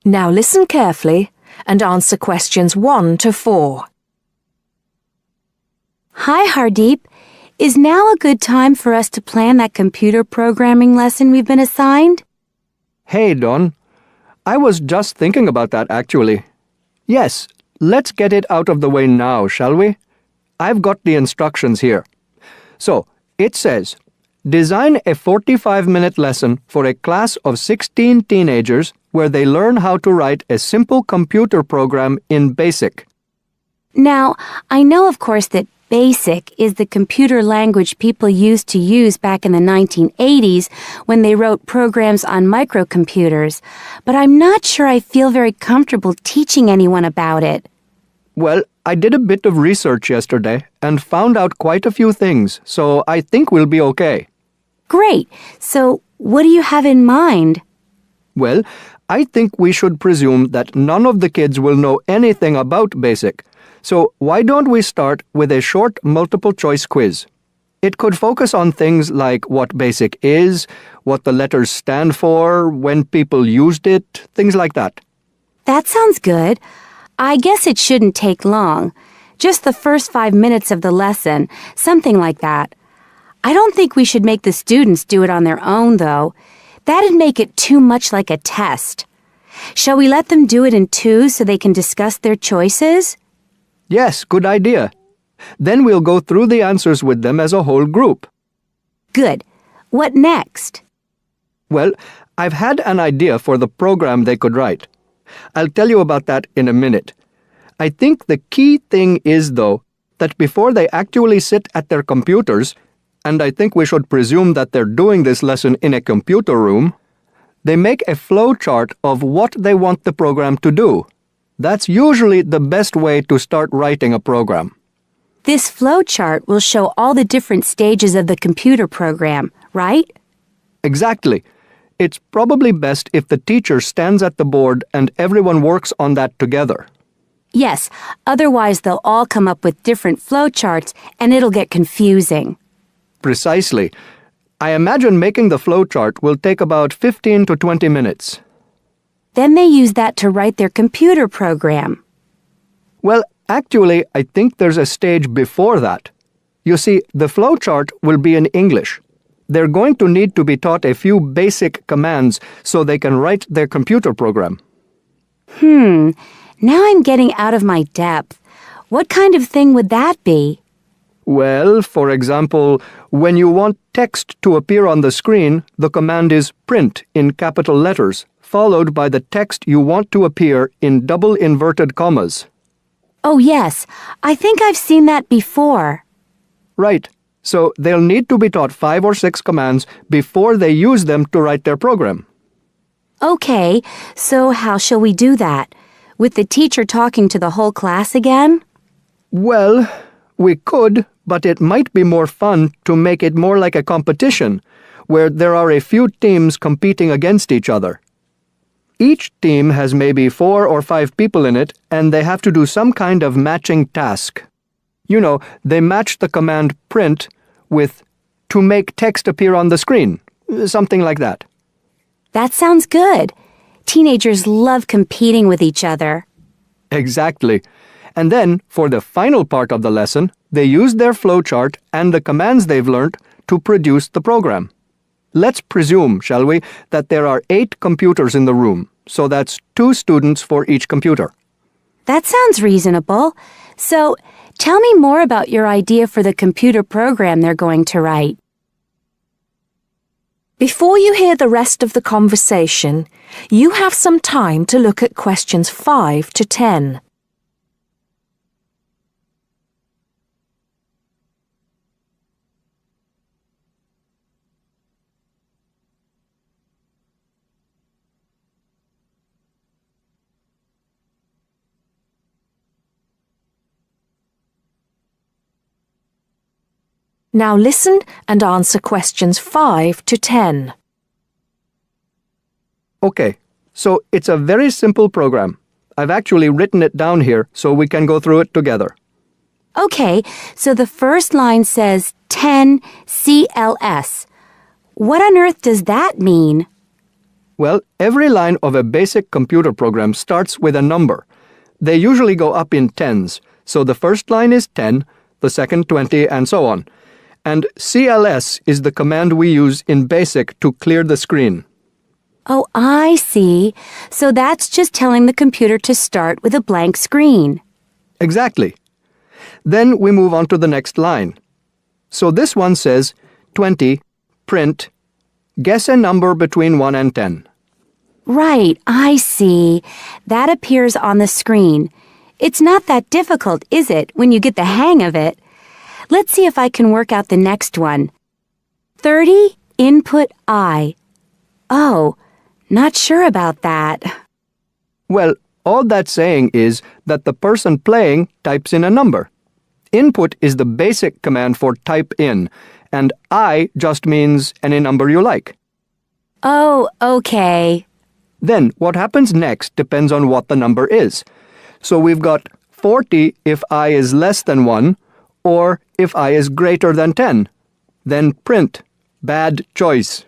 Now listen carefully and answer questions 1 to 4. Hi, Hardeep. Is now a good time for us to plan that computer programming lesson we've been assigned? Hey, Dawn. I was just thinking about that, actually. Yes, let's get it out of the way now, shall we? I've got the instructions here. So, it says, design a 45-minute lesson for a class of 16 teenagers where they learn how to write a simple computer program in BASIC. Now, I know, of course, that BASIC is the computer language people used to use back in the 1980s when they wrote programs on microcomputers, but I'm not sure I feel very comfortable teaching anyone about it. Well, I did a bit of research yesterday and found out quite a few things, so I think we'll be okay. Great. So, what do you have in mind? Well, I think we should presume that none of the kids will know anything about BASIC. So why don't we start with a short multiple-choice quiz? It could focus on things like what BASIC is, what the letters stand for, when people used it, things like that. That sounds good. I guess it shouldn't take long. Just the first 5 minutes of the lesson, something like that. I don't think we should make the students do it on their own, though. That'd make it too much like a test. Shall we let them do it in twos so they can discuss their choices? Yes, good idea. Then we'll go through the answers with them as a whole group. Good. What next? Well, I've had an idea for the program they could write. I'll tell you about that in a minute. I think the key thing is, though, that before they actually sit at their computers, and I think we should presume that they're doing this lesson in a computer room, they make a flow chart of what they want the program to do. That's usually the best way to start writing a program. This flow chart will show all the different stages of the computer program, right? Exactly. It's probably best if the teacher stands at the board and everyone works on that together. Yes, otherwise they'll all come up with different flow charts and it'll get confusing. Precisely. I imagine making the flow chart will take about 15 to 20 minutes. Then they use that to write their computer program. Well, actually, I think there's a stage before that. You see, the flow chart will be in English. They're going to need to be taught a few basic commands so they can write their computer program. Now I'm getting out of my depth. What kind of thing would that be? Well, for example, when you want text to appear on the screen, the command is print in capital letters, followed by the text you want to appear in double inverted commas. Oh, yes. I think I've seen that before. Right. So they'll need to be taught 5 or 6 commands before they use them to write their program. Okay, so how shall we do that? With the teacher talking to the whole class again? Well, we could, but it might be more fun to make it more like a competition, where there are a few teams competing against each other. Each team has maybe 4 or 5 people in it, and they have to do some kind of matching task. You know, they match the command print with to make text appear on the screen, something like that. That sounds good. Teenagers love competing with each other. Exactly. And then, for the final part of the lesson, they use their flowchart and the commands they've learned to produce the program. Let's presume, shall we, that there are 8 computers in the room, so that's 2 students for each computer. That sounds reasonable. So, tell me more about your idea for the computer program they're going to write. Before you hear the rest of the conversation, you have some time to look at questions 5 to 10. Now listen and answer questions 5 to 10. Okay, so it's a very simple program. I've actually written it down here so we can go through it together. Okay, so the first line says 10 CLS. What on earth does that mean? Well, every line of a basic computer program starts with a number. They usually go up in tens, so the first line is 10, the second 20, and so on. And CLS is the command we use in BASIC to clear the screen. Oh, I see. So that's just telling the computer to start with a blank screen. Exactly. Then we move on to the next line. So this one says 20, print, guess a number between 1 and 10. Right, I see. That appears on the screen. It's not that difficult, is it, when you get the hang of it? Let's see if I can work out the next one. 30, input I. Oh, not sure about that. Well, all that's saying is that the person playing types in a number. Input is the basic command for type in, and I just means any number you like. Oh, okay. Then what happens next depends on what the number is. So we've got 40 if I is less than 1, or if I is greater than 10. Then print. Bad choice.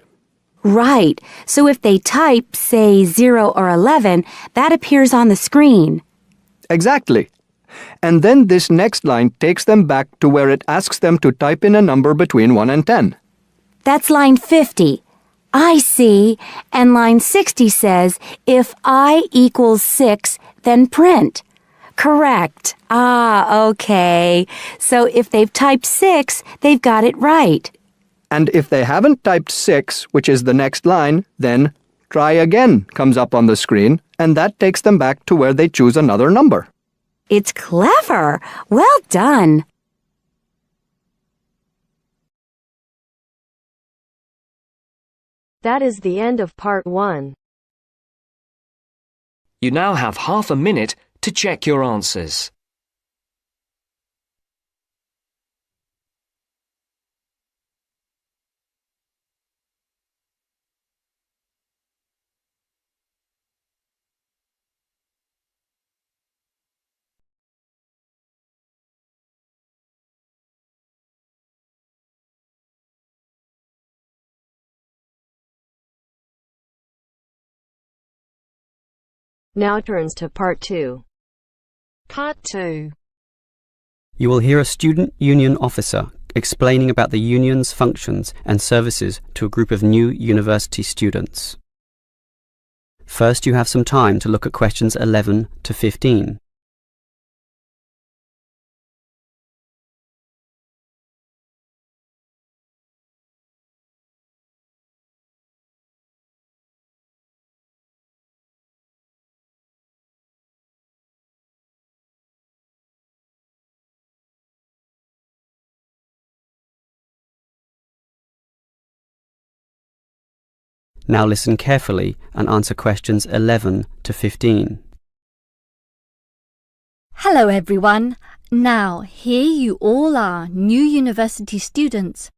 Right. So if they type, say, 0 or 11, that appears on the screen. Exactly. And then this next line takes them back to where it asks them to type in a number between 1 and 10. That's line 50. I see. And line 60 says, if I equals 6, then print. Correct. Ah, okay. So if they've typed 6, they've got it right. And if they haven't typed 6, which is the next line, then try again comes up on the screen, and that takes them back to where they choose another number. It's clever. Well done. That is the end of part 1. You now have half a minute to check your answers. Now turns to part 2. Part 2. You will hear a student union officer explaining about the union's functions and services to a group of new university students. First, you have some time to look at questions 11 to 15. Now listen carefully and answer questions 11 to 15. Hello everyone. Now, here you all are, new university students.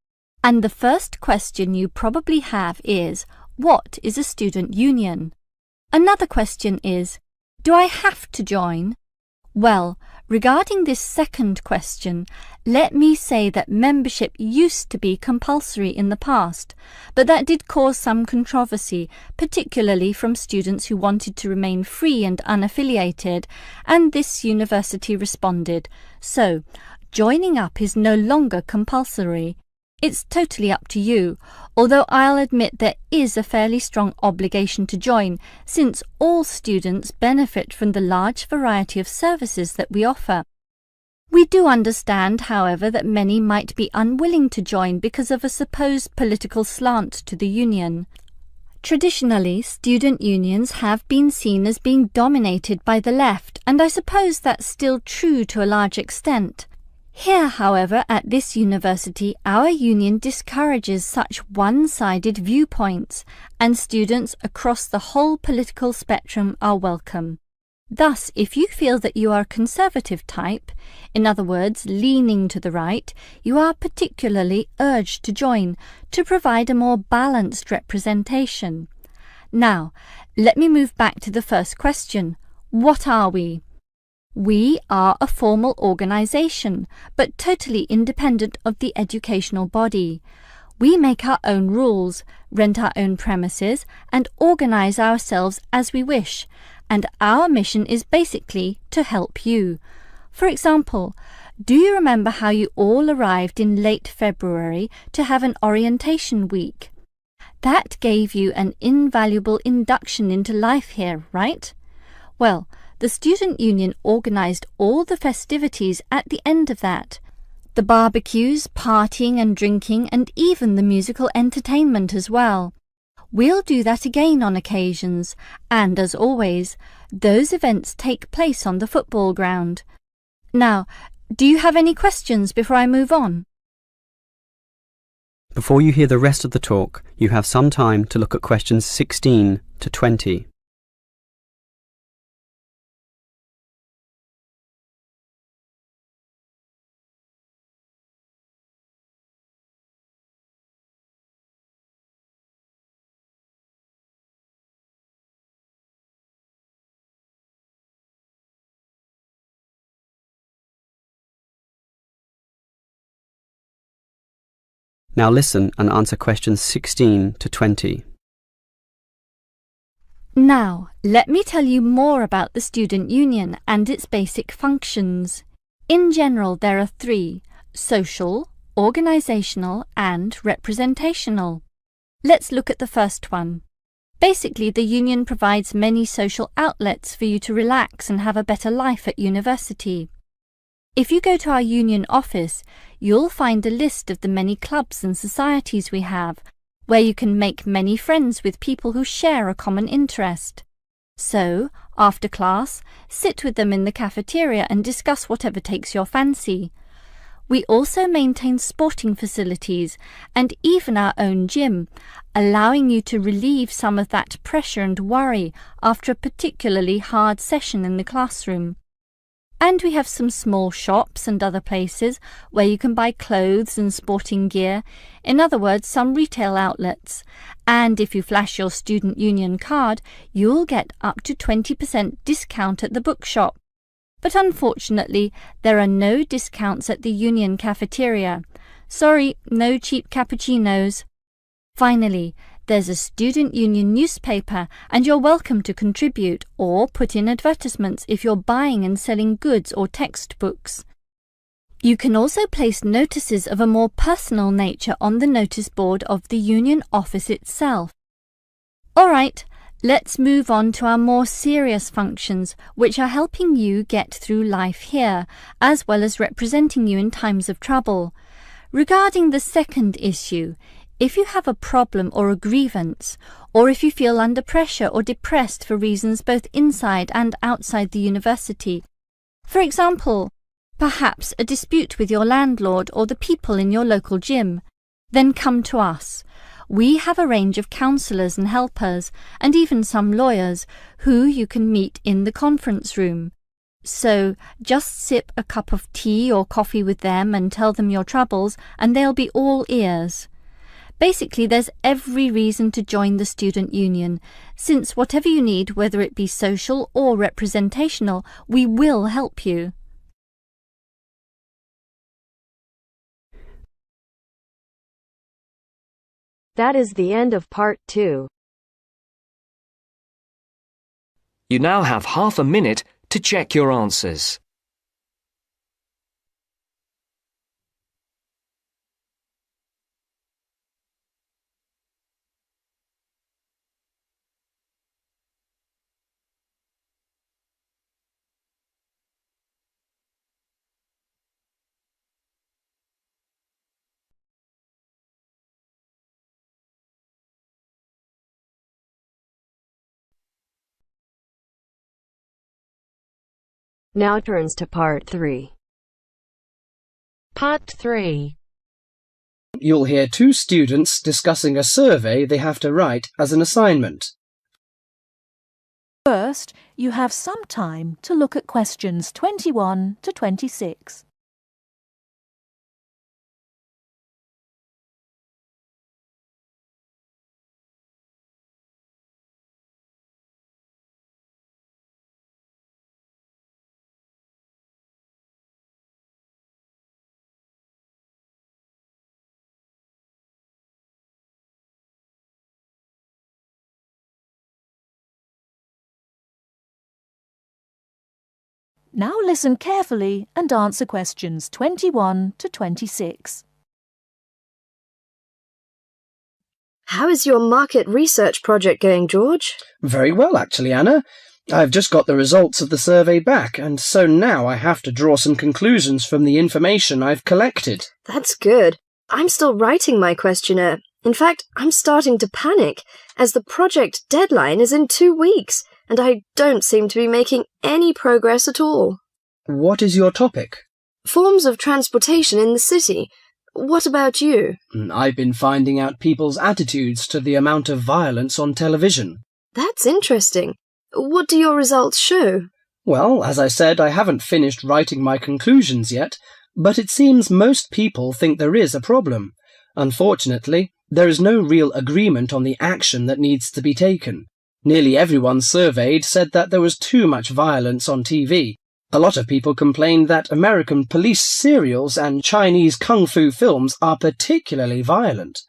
And the first question you probably have is, what is a student union? Another question is, do I have to join? Well, regarding this second question, let me say that membership used to be compulsory in the past, but that did cause some controversy, particularly from students who wanted to remain free and unaffiliated, and this university responded. So, joining up is no longer compulsory. It's totally up to you, although I'll admit there is a fairly strong obligation to join, since all students benefit from the large variety of services that we offer. We do understand, however, that many might be unwilling to join because of a supposed political slant to the union. Traditionally, student unions have been seen as being dominated by the left, and I suppose that's still true to a large extent. Here, however, at this university, our union discourages such one-sided viewpoints, and students across the whole political spectrum are welcome. Thus, if you feel that you are a conservative type, in other words, leaning to the right, you are particularly urged to join to provide a more balanced representation. Now, let me move back to the first question. What are we? We are a formal organisation, but totally independent of the educational body. We make our own rules, rent our own premises, and organise ourselves as we wish, and our mission is basically to help you. For example, do you remember how you all arrived in late February to have an orientation week? That gave you an invaluable induction into life here, right? Well, the Student Union organised all the festivities at the end of that. The barbecues, partying and drinking, and even the musical entertainment as well. We'll do that again on occasions, and as always, those events take place on the football ground. Now, do you have any questions before I move on? Before you hear the rest of the talk, you have some time to look at questions 16 to 20. Now listen and answer questions 16 to 20. Now, let me tell you more about the Student Union and its basic functions. In general, there are three: social, organisational, and representational. Let's look at the first one. Basically, the union provides many social outlets for you to relax and have a better life at university. If you go to our union office, you'll find a list of the many clubs and societies we have, where you can make many friends with people who share a common interest. So, after class, sit with them in the cafeteria and discuss whatever takes your fancy. We also maintain sporting facilities and even our own gym, allowing you to relieve some of that pressure and worry after a particularly hard session in the classroom. And we have some small shops and other places where you can buy clothes and sporting gear, in other words, some retail outlets. And if you flash your Student Union card, you'll get up to 20% discount at the bookshop. But unfortunately, there are no discounts at the Union cafeteria. Sorry, no cheap cappuccinos. Finally, there's a Student Union newspaper, and you're welcome to contribute or put in advertisements if you're buying and selling goods or textbooks. You can also place notices of a more personal nature on the notice board of the Union office itself. All right, let's move on to our more serious functions, which are helping you get through life here, as well as representing you in times of trouble. Regarding the second issue, if you have a problem or a grievance, or if you feel under pressure or depressed for reasons both inside and outside the university, for example, perhaps a dispute with your landlord or the people in your local gym, then come to us. We have a range of counsellors and helpers, and even some lawyers, who you can meet in the conference room. So just sip a cup of tea or coffee with them and tell them your troubles, and they'll be all ears. Basically, there's every reason to join the Student Union, since whatever you need, whether it be social or representational, we will help you. That is the end of part 2. You now have half a minute to check your answers. Now turns to part 3. Part 3. You'll hear two students discussing a survey they have to write as an assignment. First, you have some time to look at questions 21 to 26. Now listen carefully and answer questions 21 to 26. How is your market research project going, George? Very well, actually, Anna. I've just got the results of the survey back, and so now I have to draw some conclusions from the information I've collected. That's good. I'm still writing my questionnaire. In fact, I'm starting to panic, as the project deadline is in 2 weeks, and I don't seem to be making any progress at all. What is your topic? Forms of transportation in the city. What about you? I've been finding out people's attitudes to the amount of violence on television. That's interesting. What do your results show? Well, as I said, I haven't finished writing my conclusions yet, but it seems most people think there is a problem. Unfortunately, there is no real agreement on the action that needs to be taken. Nearly everyone surveyed said that there was too much violence on TV. A lot of people complained that American police serials and Chinese kung fu films are particularly violent.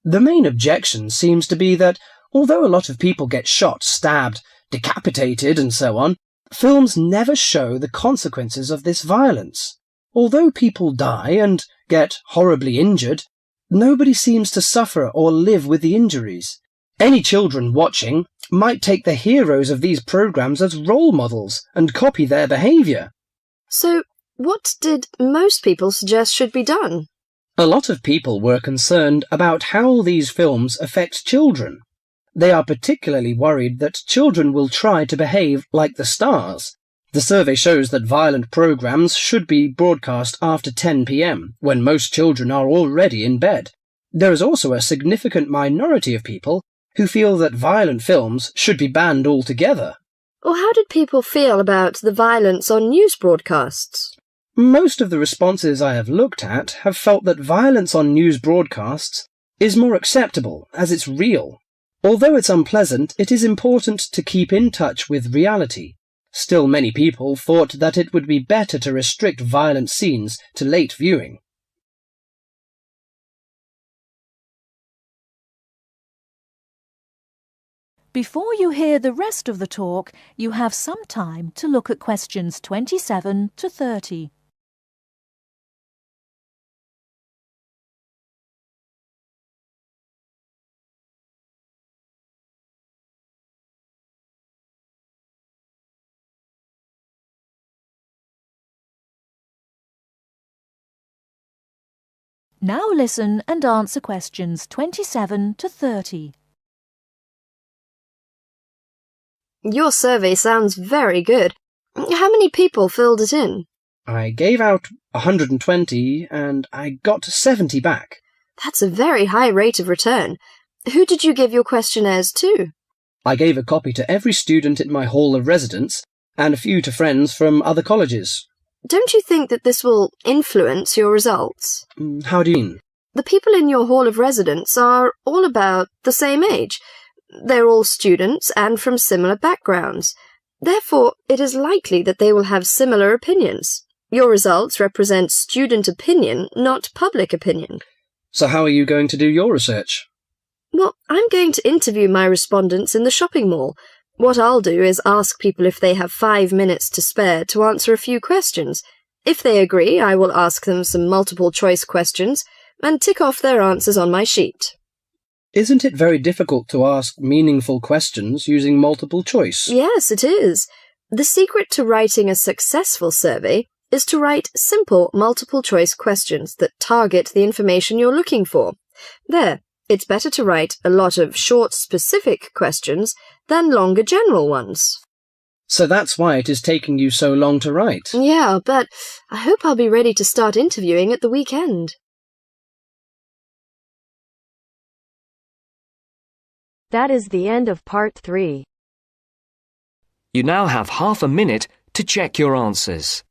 The main objection seems to be that although a lot of people get shot, stabbed, decapitated and so on, films never show the consequences of this violence. Although people die and get horribly injured, nobody seems to suffer or live with the injuries. Any children watching might take the heroes of these programs as role models and copy their behaviour. So, what did most people suggest should be done? A lot of people were concerned about how these films affect children. They are particularly worried that children will try to behave like the stars. The survey shows that violent programs should be broadcast after 10 p.m, when most children are already in bed. There is also a significant minority of people who feel that violent films should be banned altogether. Or how did people feel about the violence on news broadcasts? Most of the responses I have looked at have felt that violence on news broadcasts is more acceptable, as it's real. Although it's unpleasant, it is important to keep in touch with reality. Still, many people thought that it would be better to restrict violent scenes to late viewing. Before you hear the rest of the talk, you have some time to look at questions 27 to 30. Now listen and answer questions 27 to 30. Your survey sounds very good. How many people filled it in? I gave out 120 and I got 70 back. That's a very high rate of return. Who did you give your questionnaires to? I gave a copy to every student in my hall of residence and a few to friends from other colleges. Don't you think that this will influence your results? How do you mean? The people in your hall of residence are all about the same age. They're all students and from similar backgrounds. Therefore, it is likely that they will have similar opinions. Your results represent student opinion, not public opinion. So how are you going to do your research? Well, I'm going to interview my respondents in the shopping mall. What I'll do is ask people if they have 5 minutes to spare to answer a few questions. If they agree, I will ask them some multiple-choice questions and tick off their answers on my sheet. Isn't it very difficult to ask meaningful questions using multiple choice? Yes, it is. The secret to writing a successful survey is to write simple multiple-choice questions that target the information you're looking for. There, it's better to write a lot of short, specific questions than longer general ones. So that's why it is taking you so long to write. Yeah, but I hope I'll be ready to start interviewing at the weekend. That is the end of part 3. You now have half a minute to check your answers.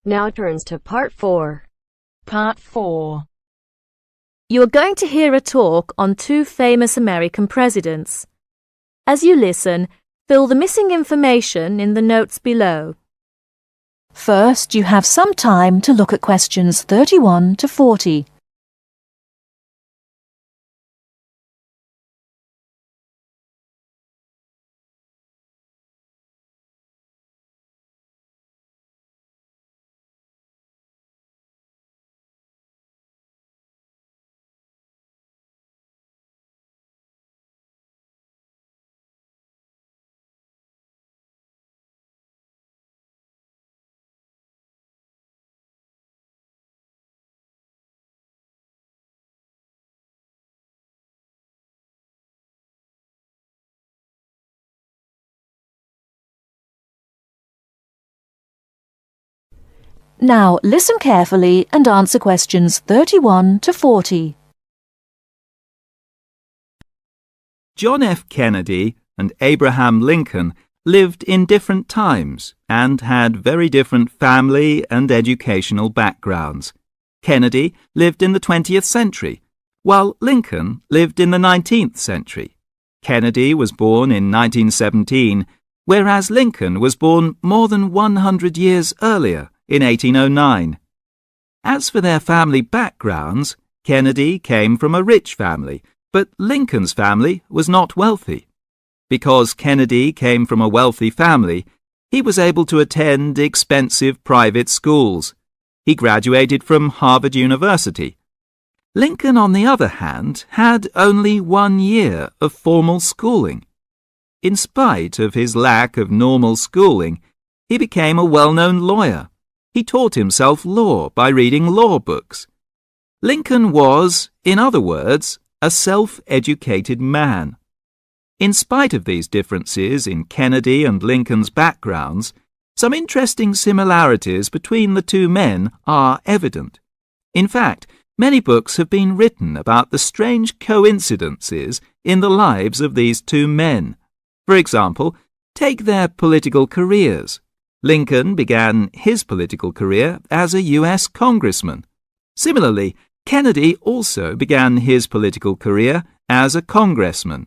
Now turns to Part 4. Part 4. You are going to hear a talk on two famous American presidents. As you listen, fill the missing information in the notes below. First, you have some time to look at questions 31 to 40. Now listen carefully and answer questions 31 to 40. John F. Kennedy and Abraham Lincoln lived in different times and had very different family and educational backgrounds. Kennedy lived in the 20th century, while Lincoln lived in the 19th century. Kennedy was born in 1917, whereas Lincoln was born more than 100 years earlier, in 1809. As for their family backgrounds, Kennedy came from a rich family, but Lincoln's family was not wealthy. Because Kennedy came from a wealthy family, he was able to attend expensive private schools. He graduated from Harvard University. Lincoln, on the other hand, had only 1 year of formal schooling. In spite of his lack of normal schooling, he became a well-known lawyer. He taught himself law by reading law books. Lincoln was, in other words, a self-educated man. In spite of these differences in Kennedy and Lincoln's backgrounds, some interesting similarities between the two men are evident. In fact, many books have been written about the strange coincidences in the lives of these two men. For example, take their political careers. Lincoln began his political career as a U.S. congressman. Similarly, Kennedy also began his political career as a congressman.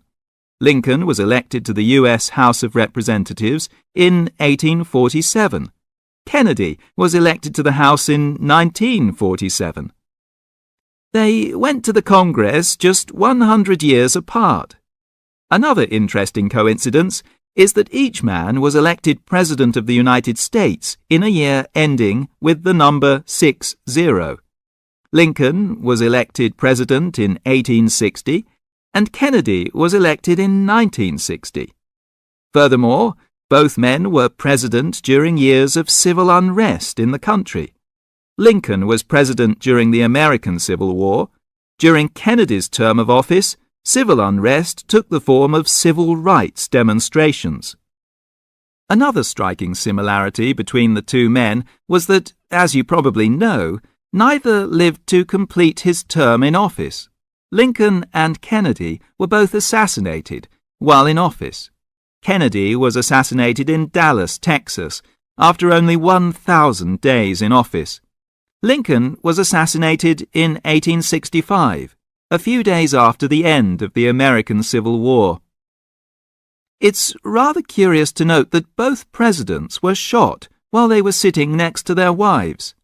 Lincoln was elected to the U.S. House of Representatives in 1847. Kennedy was elected to the House in 1947. They went to the Congress just 100 years apart. Another interesting coincidence is that each man was elected President of the United States in a year ending with the number 60. Lincoln was elected President in 1860, and Kennedy was elected in 1960. Furthermore, both men were president during years of civil unrest in the country. Lincoln was president during the American Civil War. During Kennedy's term of office, civil unrest took the form of civil rights demonstrations. Another striking similarity between the two men was that, as you probably know, neither lived to complete his term in office. Lincoln and Kennedy were both assassinated while in office. Kennedy was assassinated in Dallas, Texas, after only 1,000 days in office. Lincoln was assassinated in 1865. A few days after the end of the American Civil War. It's rather curious to note that both presidents were shot while they were sitting next to their wives.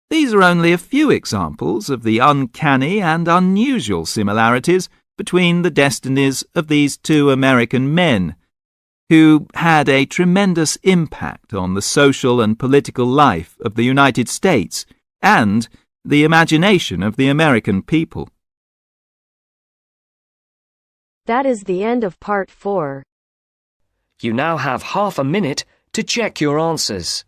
These are only a few examples of the uncanny and unusual similarities between the destinies of these two American men, who had a tremendous impact on the social and political life of the United States and the imagination of the American people. That is the end of Part 4. You now have half a minute to check your answers.